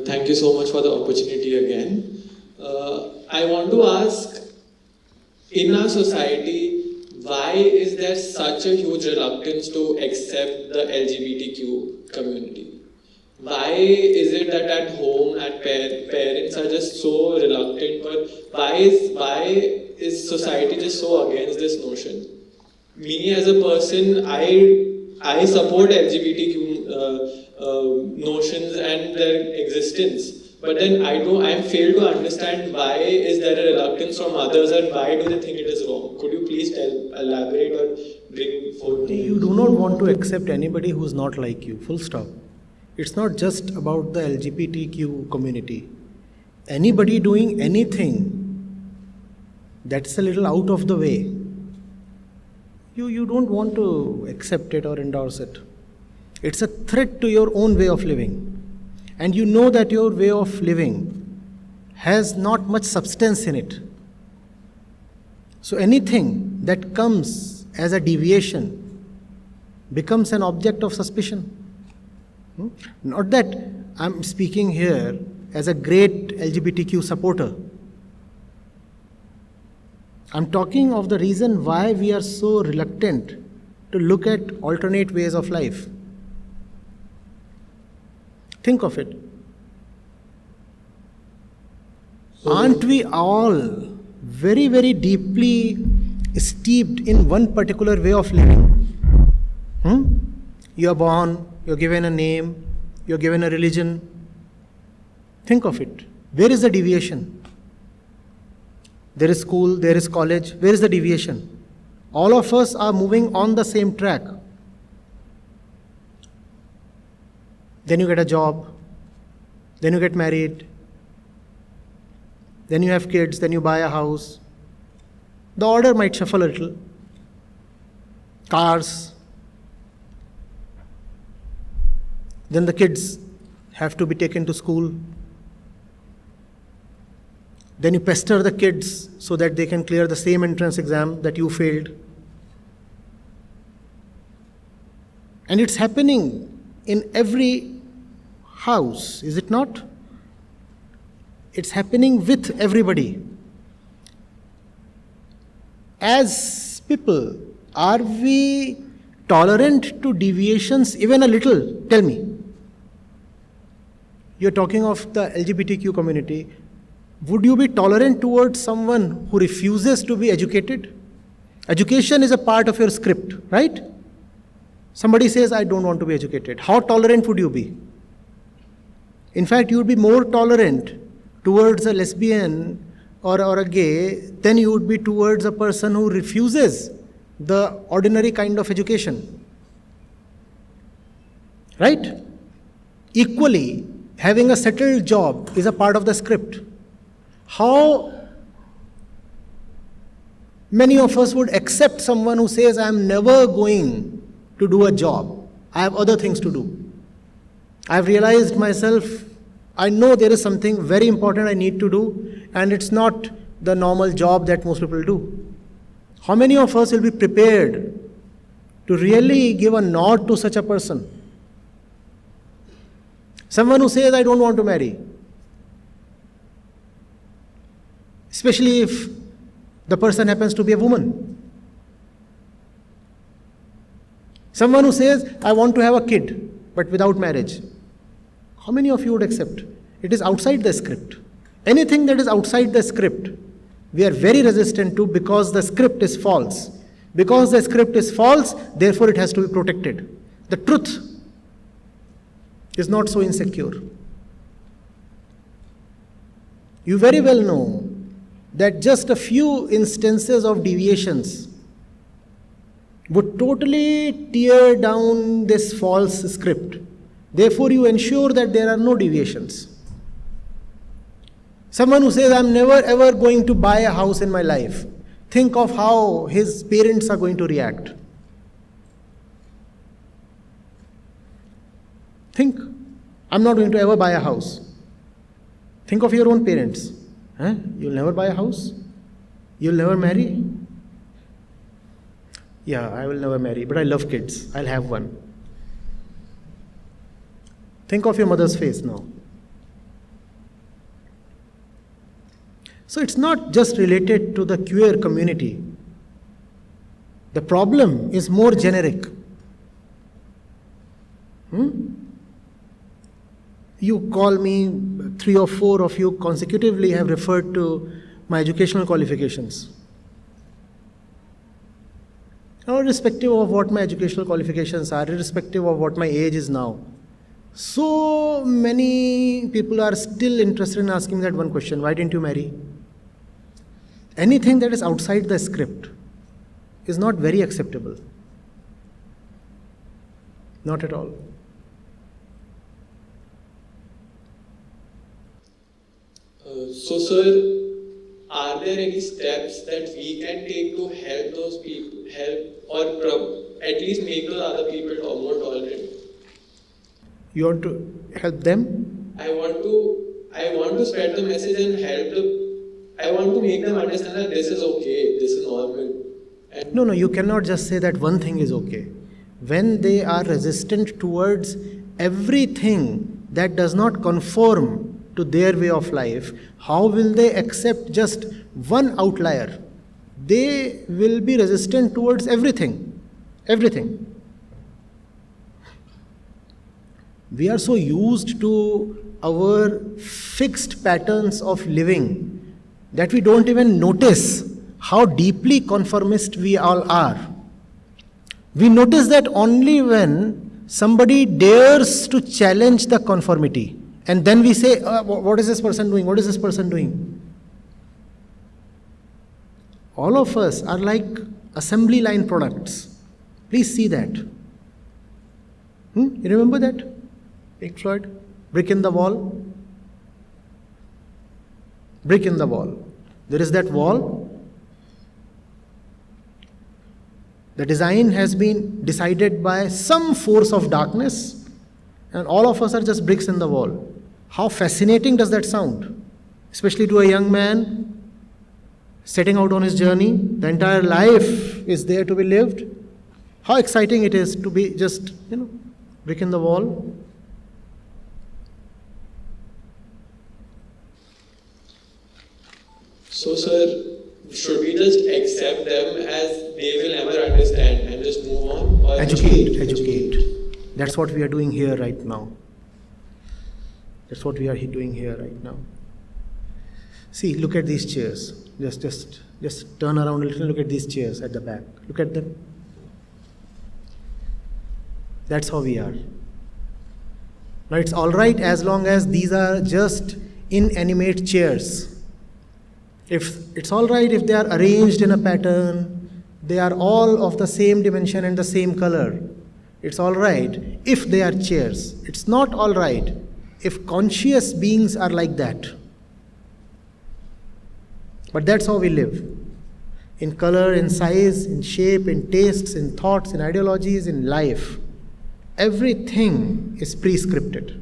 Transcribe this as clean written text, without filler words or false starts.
Thank you so much for the opportunity again. I want to ask, in our society, why is there such a huge reluctance to accept the LGBTQ community? Why is it that at home, parents are just so reluctant, or why is society just so against this notion? Me as a person, I support LGBTQ notions and their existence, but then I fail to understand why is there a reluctance from others, and why do they think it is wrong? Could you please elaborate or bring forth? You do not want to accept anybody who is not like you, full stop. It's not just about the LGBTQ community. Anybody doing anything that's a little out of the way, you don't want to accept it or endorse it. It's a threat to your own way of living. And you know that your way of living has not much substance in it. So anything that comes as a deviation becomes an object of suspicion. Not that I'm speaking here as a great LGBTQ supporter. I'm talking of the reason why we are so reluctant to look at alternate ways of life. Think of it. Aren't we all very, very deeply steeped in one particular way of living? You are born, you're given a name, you're given a religion. Think of it. Where is the deviation? There is school, there is college. Where is the deviation? All of us are moving on the same track. Then you get a job, then you get married, then you have kids, then you buy a house. The order might shuffle a little. Cars. Then the kids have to be taken to school. Then you pester the kids so that they can clear the same entrance exam that you failed. And it's happening in every house, is it not? It's happening with everybody. As people, are we tolerant to deviations even a little? Tell me. You're talking of the LGBTQ community. Would you be tolerant towards someone who refuses to be educated? Education is a part of your script, right? Somebody says, I don't want to be educated. How tolerant would you be? In fact, you would be more tolerant towards a lesbian or a gay than you would be towards a person who refuses the ordinary kind of education. Right? Equally, having a settled job is a part of the script. How many of us would accept someone who says, I'm never going to do a job. I have other things to do. I've realized myself, I know there is something very important I need to do, and it's not the normal job that most people do. How many of us will be prepared to really give a nod to such a person? Someone who says, I don't want to marry. Especially if the person happens to be a woman. Someone who says, I want to have a kid, but without marriage. How many of you would accept? It is outside the script. Anything that is outside the script, we are very resistant to because the script is false. Because the script is false, therefore it has to be protected. The truth is not so insecure. You very well know that just a few instances of deviations would totally tear down this false script. Therefore, you ensure that there are no deviations. Someone who says, I'm never ever going to buy a house in my life. Think of how his parents are going to react. Think, I'm not going to ever buy a house. Think of your own parents. You'll never buy a house? You'll never marry? Yeah, I will never marry, but I love kids. I'll have one. Think of your mother's face now. So it's not just related to the queer community. The problem is more generic. You call me, 3 or 4 of you consecutively have referred to my educational qualifications. Irrespective of what my educational qualifications are, irrespective of what my age is now, so many people are still interested in asking that one question: why didn't you marry? Anything that is outside the script is not very acceptable. Not at all. So, sir, are there any steps that we can take to help those people, at least make those other people more tolerant? You want to help them? I want to spread the message and I want to make them understand that this is okay, this is normal. And No, you cannot just say that one thing is okay. When they are resistant towards everything that does not conform to their way of life, how will they accept just one outlier? They will be resistant towards everything. Everything. We are so used to our fixed patterns of living that we don't even notice how deeply conformist we all are. We notice that only when somebody dares to challenge the conformity. And then we say, what is this person doing? What is this person doing? All of us are like assembly line products. Please see that. You remember that? Pink Floyd? Brick in the wall? Brick in the wall. There is that wall. The design has been decided by some force of darkness, and all of us are just bricks in the wall. How fascinating does that sound? Especially to a young man setting out on his journey. The entire life is there to be lived. How exciting it is to be just, brick in the wall. so, sir, should we just accept them as they will never understand and just move on? Or Educate. That's what we are doing here right now. That's what we are doing here right now. See, look at these chairs. Just turn around a little, look at these chairs at the back. Look at them. That's how we are. Now it's all right as long as these are just inanimate chairs. If it's all right if they are arranged in a pattern, they are all of the same dimension and the same color. It's all right if they are chairs. It's not all right if conscious beings are like that. But that's how we live. In color, in size, in shape, in tastes, in thoughts, in ideologies, in life. Everything is prescripted.